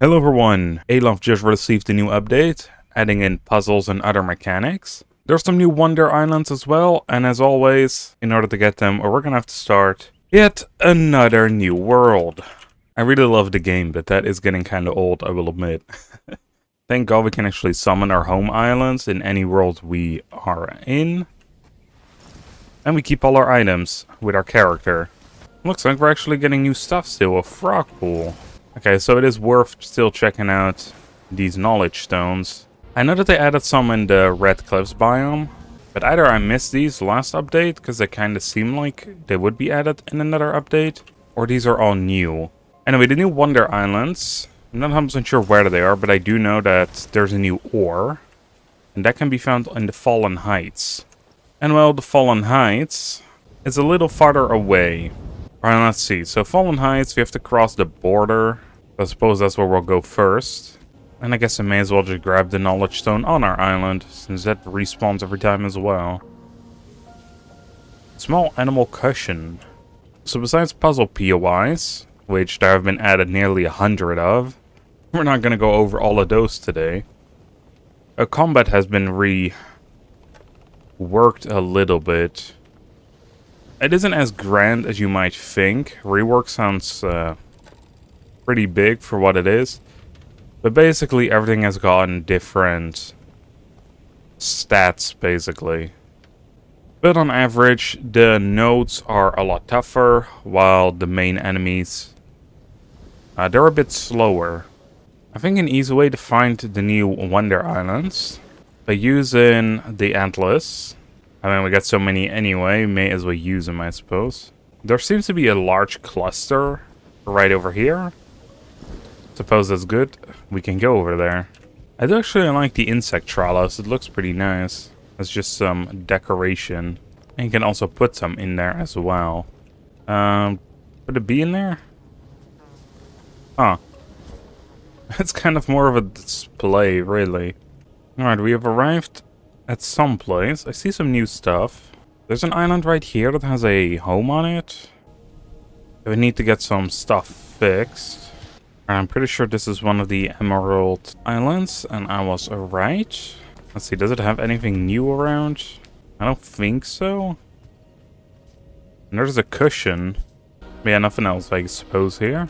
Hello everyone, Aloft just received a new update, adding in puzzles and other mechanics. There's some new wonder islands as well, and as always, in order to get them, we're gonna have to start yet another new world. I really love the game, but that is getting kinda old, I will admit. Thank God we can actually summon our home islands in any world we are in. And we keep all our items with our character. Looks like we're actually getting new stuff still, a frog pool. Okay, so it is worth still checking out these knowledge stones. I know that they added some in the Red Cliffs biome, but either I missed these last update, because they kind of seem like they would be added in another update, or these are all new. Anyway, the new Wonder Islands, I'm not 100% sure where they are, but I do know that there's a new ore, and that can be found in the Fallen Heights. And well, the Fallen Heights is a little farther away. Alright, let's see. So Fallen Heights, we have to cross the border. I suppose that's where we'll go first. And I guess I may as well just grab the knowledge stone on our island, since that respawns every time as well. Small animal cushion. So besides puzzle POIs, which there have been added nearly 100 of, we're not going to go over all of those today. A combat has been reworked a little bit. It isn't as grand as you might think. Rework sounds pretty big for what it is. But basically everything has gotten different stats, basically. But on average, the nodes are a lot tougher, while the main enemies, they're a bit slower. I think an easy way to find the new Wonder Islands, by using the Atlas. I mean, we got so many anyway, may as well use them, I suppose. There seems to be a large cluster right over here. Suppose that's good. We can go over there. I do actually like the insect trellis. It looks pretty nice. It's just some decoration. And you can also put some in there as well. Put a bee in there? Huh. It's kind of more of a display, really. Alright, we have arrived at some place. I see some new stuff. There's an island right here that has a home on it. We need to get some stuff fixed. I'm pretty sure this is one of the Emerald Islands, and I was right. Let's see, does it have anything new around? I don't think so. And there's a cushion. But yeah, nothing else, I suppose, here.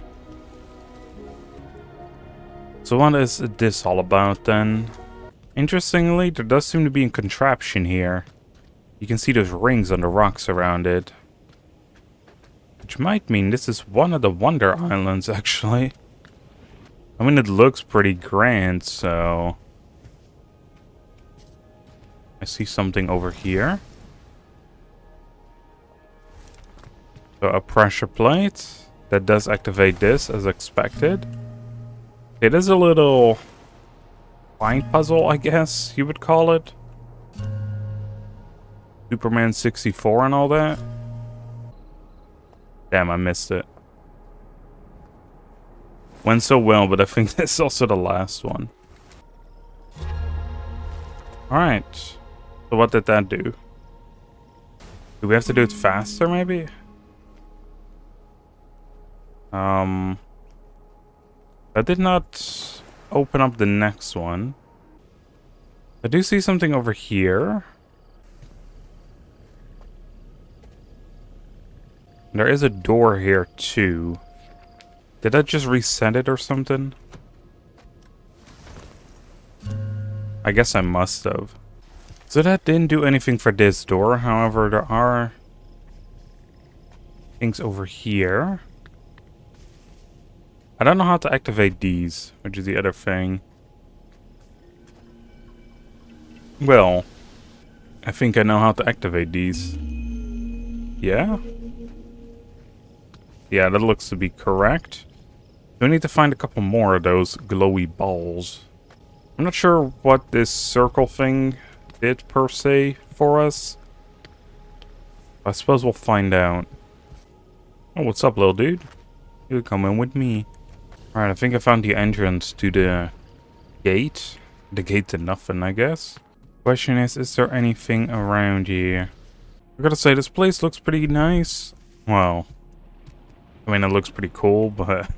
So what is this all about, then? Interestingly, there does seem to be a contraption here. You can see those rings on the rocks around it. Which might mean this is one of the Wonder Islands, actually. I mean, it looks pretty grand, so... I see something over here. So a pressure plate. That does activate this, as expected. It is a little... find puzzle, I guess you would call it. Superman 64 and all that. Damn, I missed it. Went so well, but I think this is also the last one. Alright. So what did that do? Do we have to do it faster, maybe? That did not open up the next one. I do see something over here. There is a door here, too. Did I just reset it or something? I guess I must have. So that didn't do anything for this door. However, there are things over here. I don't know how to activate these, which is the other thing. Well, I think I know how to activate these. Yeah? Yeah, that looks to be correct. We need to find a couple more of those glowy balls. I'm not sure what this circle thing did per se for us. I suppose we'll find out. Oh, what's up, little dude? You come in with me. Alright, I think I found the entrance to the gate. The gate to nothing, I guess. Question is there anything around here? I gotta say, this place looks pretty nice. Well, I mean, it looks pretty cool, but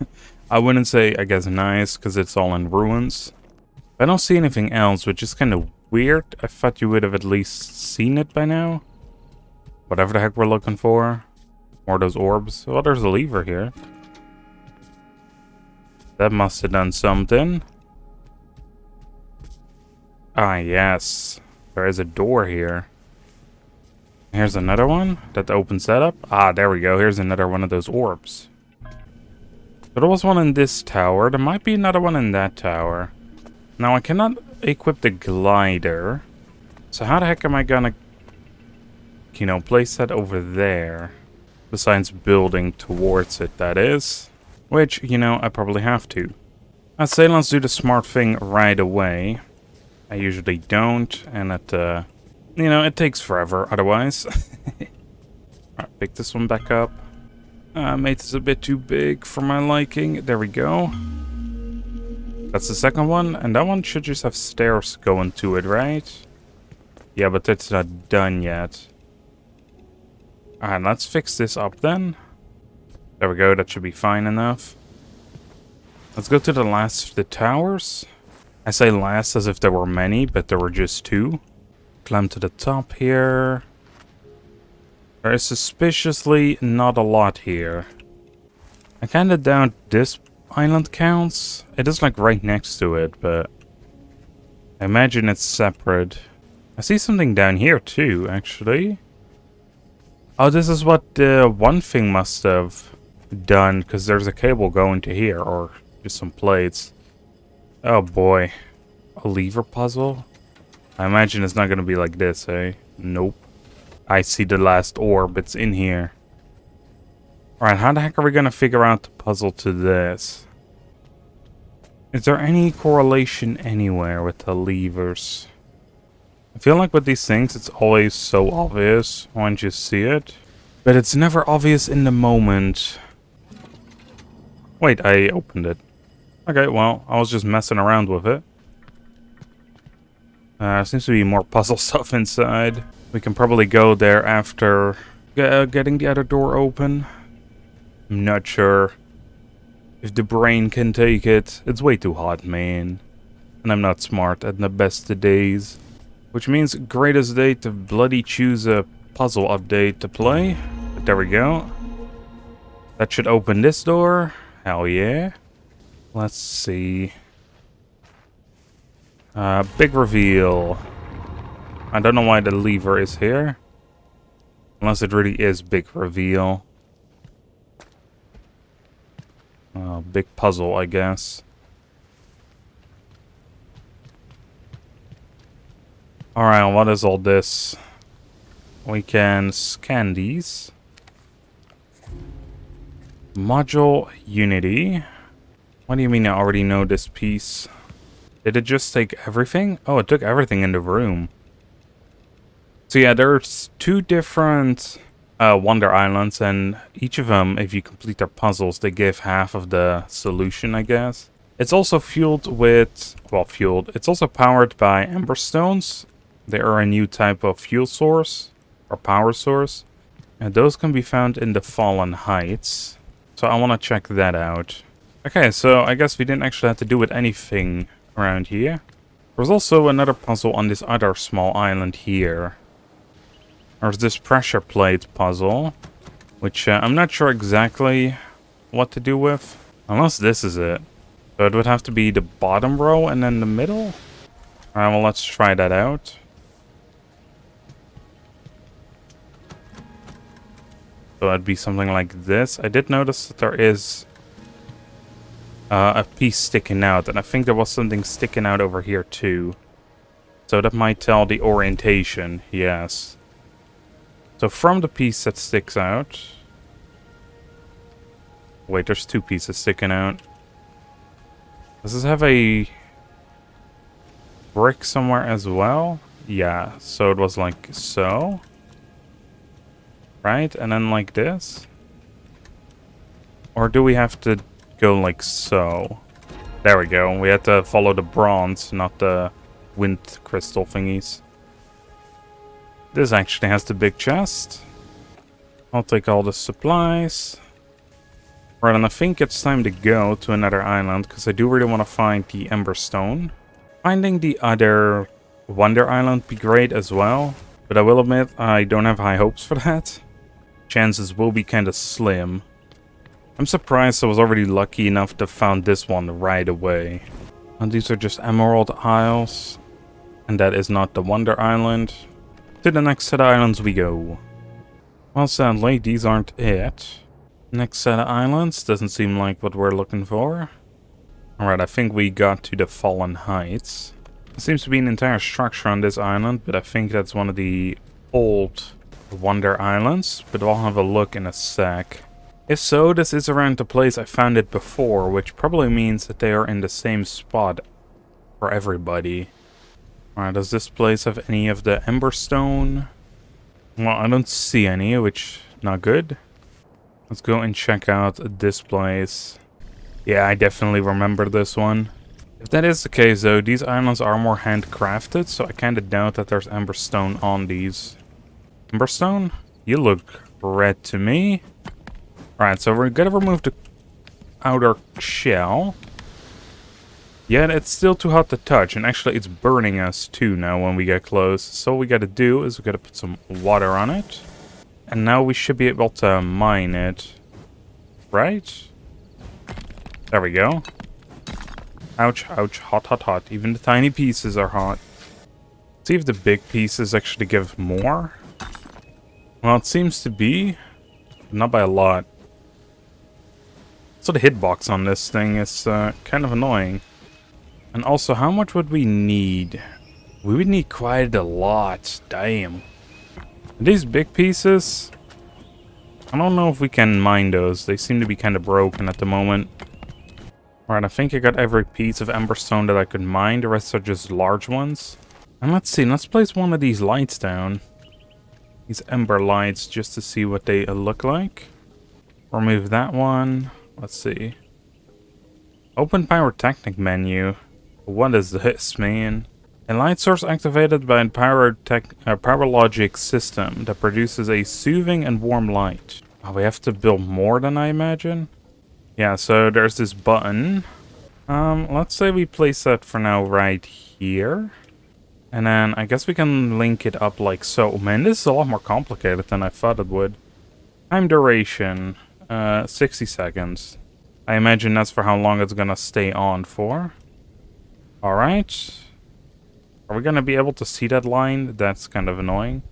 I wouldn't say, I guess, nice, because it's all in ruins. I don't see anything else, which is kind of weird. I thought you would have at least seen it by now. Whatever the heck we're looking for. More of those orbs. Oh, there's a lever here. That must have done something. Ah, yes. There is a door here. Here's another one that opens that up. Ah, there we go. Here's another one of those orbs. So there was one in this tower. There might be another one in that tower. Now, I cannot equip the glider. So how the heck am I gonna, you know, place that over there? Besides building towards it, that is. Which, you know, I probably have to. I'd say let's do the smart thing right away. I usually don't, and it, you know, it takes forever otherwise. Alright, pick this one back up. Made this a bit too big for my liking. There we go. That's the second one, and that one should just have stairs going to it, right? Yeah, but it's not done yet. Alright, let's fix this up then. There we go, that should be fine enough. Let's go to the last of the towers. I say last as if there were many, but there were just two. Climb to the top here. There is suspiciously not a lot here. I kinda doubt this island counts. It is like right next to it, but I imagine it's separate. I see something down here too, actually. Oh, this is what the one thing must have done, because there's a cable going to here, or just some plates. Oh boy. A lever puzzle? I imagine it's not going to be like this, eh? Nope. I see the last orb. It's in here. Alright, how the heck are we going to figure out the puzzle to this? Is there any correlation anywhere with the levers? I feel like with these things, it's always so obvious once you see it. But it's never obvious in the moment. Wait, I opened it. Okay, well, I was just messing around with it. Seems to be more puzzle stuff inside. We can probably go there after getting the other door open. I'm not sure if the brain can take it. It's way too hot, man. And I'm not smart at the best of days. Which means greatest day to bloody choose a puzzle update to play. But there we go. That should open this door. Hell yeah. Let's see. Big reveal. I don't know why the lever is here. Unless it really is big reveal. Big puzzle, I guess. Alright, what is all this? We can scan these. Module Unity. What do you mean I already know this piece? Did it just take everything? Oh, it took everything in the room. So yeah, there's two different Wonder Islands, and each of them, if you complete their puzzles, they give half of the solution, I guess. It's also fueled with, well, fueled. It's also powered by Emberstones. They are a new type of fuel source, or power source. And those can be found in the Fallen Heights. So I want to check that out. Okay, so I guess we didn't actually have to do with anything around here. There's also another puzzle on this other small island here. There's this pressure plate puzzle, which I'm not sure exactly what to do with. Unless this is it. So it would have to be the bottom row and then the middle. Alright, well, let's try that out. So it'd be something like this. I did notice that there is a piece sticking out, and I think there was something sticking out over here too. So that might tell the orientation, yes. So from the piece that sticks out... Wait, there's two pieces sticking out. Does this have a brick somewhere as well? Yeah, so it was like so. Right? And then like this? Or do we have to go like so? There we go. We had to follow the bronze, not the wind crystal thingies. This actually has the big chest. I'll take all the supplies. Right, and I think it's time to go to another island, because I do really want to find the Emberstone. Finding the other Wonder Island would be great as well, but I will admit I don't have high hopes for that. Chances will be kind of slim. I'm surprised I was already lucky enough to found this one right away. And these are just Emerald Isles, and that is not the Wonder Island. To the next set of islands we go. Well, sadly, these aren't it. Next set of islands doesn't seem like what we're looking for. Alright, I think we got to the Fallen Heights. There seems to be an entire structure on this island, but I think that's one of the old Wonder Islands. But I'll have a look in a sec. If so, this is around the place I found it before, which probably means that they are in the same spot for everybody. Alright, does this place have any of the Emberstone? Well, I don't see any, which not good. Let's go and check out this place. Yeah, I definitely remember this one. If that is the case though, these islands are more handcrafted, so I kinda doubt that there's Emberstone on these. Emberstone? You look red to me. Alright, so we're gonna remove the outer shell. Yet it's still too hot to touch, and actually it's burning us too now when we get close. So what we gotta do is we gotta put some water on it. And now we should be able to mine it. Right? There we go. Ouch, ouch, hot, hot, hot. Even the tiny pieces are hot. See if the big pieces actually give more. Well, it seems to be. Not by a lot. So the hitbox on this thing is kind of annoying. And also, how much would we need? We would need quite a lot. Damn. These big pieces, I don't know if we can mine those. They seem to be kind of broken at the moment. Alright, I think I got every piece of Emberstone that I could mine. The rest are just large ones. And let's see, let's place one of these lights down. These Ember lights, just to see what they look like. Remove that one. Let's see. Open Pyrotechnic menu. What is this, man? A light source activated by a Pyrologic system that produces a soothing and warm light. Oh, we have to build more than I imagine? Yeah, so there's this button. Let's say we place that for now right here. And then I guess we can link it up like so. Man, this is a lot more complicated than I thought it would. Time duration, 60 seconds. I imagine that's for how long it's gonna stay on for. Alright. Are we gonna be able to see that line? That's kind of annoying.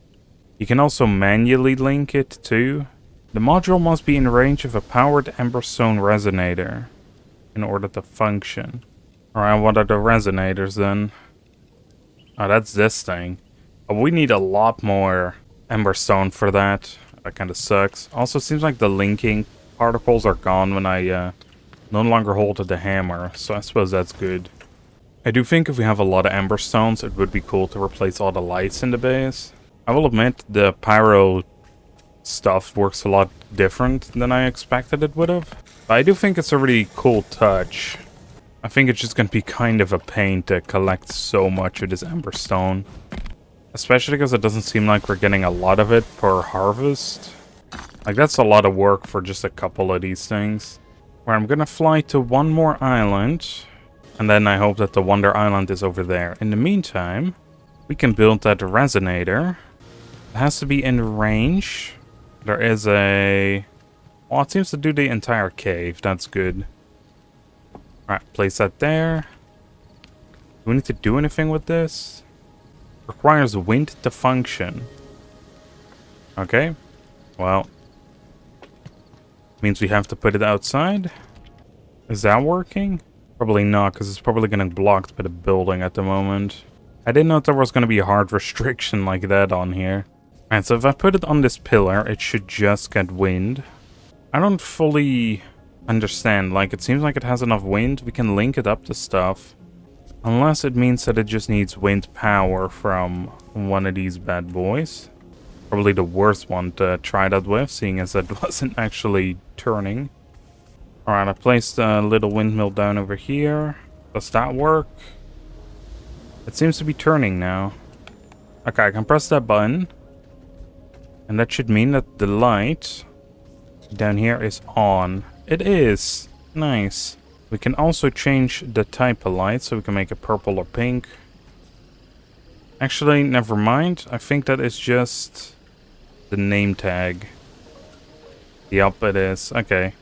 You can also manually link it too. The module must be in range of a powered Emberstone resonator in order to function. Alright, what are the resonators then? Oh, that's this thing. Oh, we need a lot more Emberstone for that. That kind of sucks. Also, it seems like the linking particles are gone when I no longer hold the hammer, so I suppose that's good. I do think if we have a lot of Emberstones, it would be cool to replace all the lights in the base. I will admit, the pyro stuff works a lot different than I expected it would have. But I do think it's a really cool touch. I think it's just going to be kind of a pain to collect so much of this Emberstone. Especially because it doesn't seem like we're getting a lot of it per harvest. Like, that's a lot of work for just a couple of these things. Where I'm going to fly to one more island. And then I hope that the Wonder Island is over there. In the meantime, we can build that resonator. It has to be in range. There is a... Well, it seems to do the entire cave. That's good. Alright, place that there. Do we need to do anything with this? Requires wind to function. Okay. Well. Means we have to put it outside. Is that working? Probably not, because it's probably getting blocked by the building at the moment. I didn't know there was going to be a hard restriction like that on here. Alright, so if I put it on this pillar, it should just get wind. I don't fully understand. Like, it seems like it has enough wind. We can link it up to stuff. Unless it means that it just needs wind power from one of these bad boys. Probably the worst one to try that with, seeing as it wasn't actually turning. Alright, I placed a little windmill down over here. Does that work? It seems to be turning now. Okay, I can press that button. And that should mean that the light down here is on. It is. Nice. We can also change the type of light, so we can make it purple or pink. Actually, never mind. I think that is just the name tag. Yup, it is. Okay.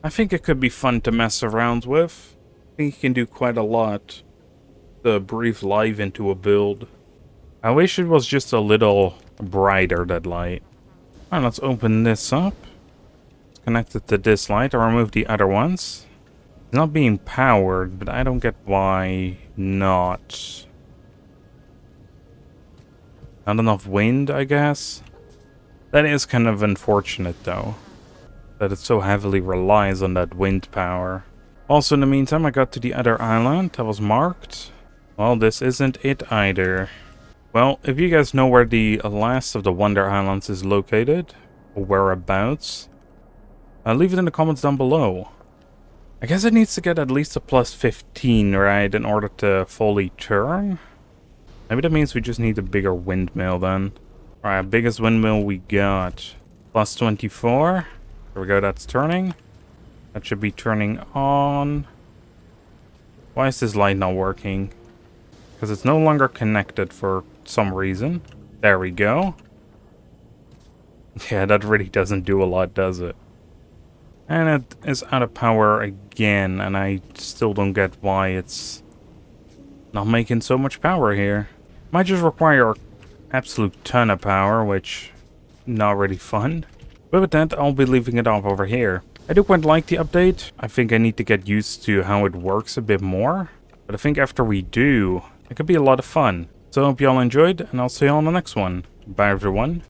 I think it could be fun to mess around with. I think you can do quite a lot to breathe life into a build. I wish it was just a little brighter, that light. Alright, let's open this up. It's connected to this light. I'll remove the other ones. It's not being powered, but I don't get why not. Not enough wind, I guess. That is kind of unfortunate, though. That it so heavily relies on that wind power. Also, in the meantime, I got to the other island that was marked. Well, this isn't it either. Well, if you guys know where the last of the Wonder Islands is located, or whereabouts, leave it in the comments down below. I guess it needs to get at least a plus 15, right, in order to fully turn? Maybe that means we just need a bigger windmill then. Alright, biggest windmill we got. Plus 24. There we go, that's turning. That should be turning on. Why is this light not working? Because it's no longer connected for some reason. There we go. Yeah, that really doesn't do a lot, does it? And it is out of power again, and I still don't get why it's not making so much power here. Might just require an absolute ton of power, which not really fun. But with that, I'll be leaving it off over here. I do quite like the update. I think I need to get used to how it works a bit more. But I think after we do, it could be a lot of fun. So I hope you all enjoyed, and I'll see you all on the next one. Bye everyone.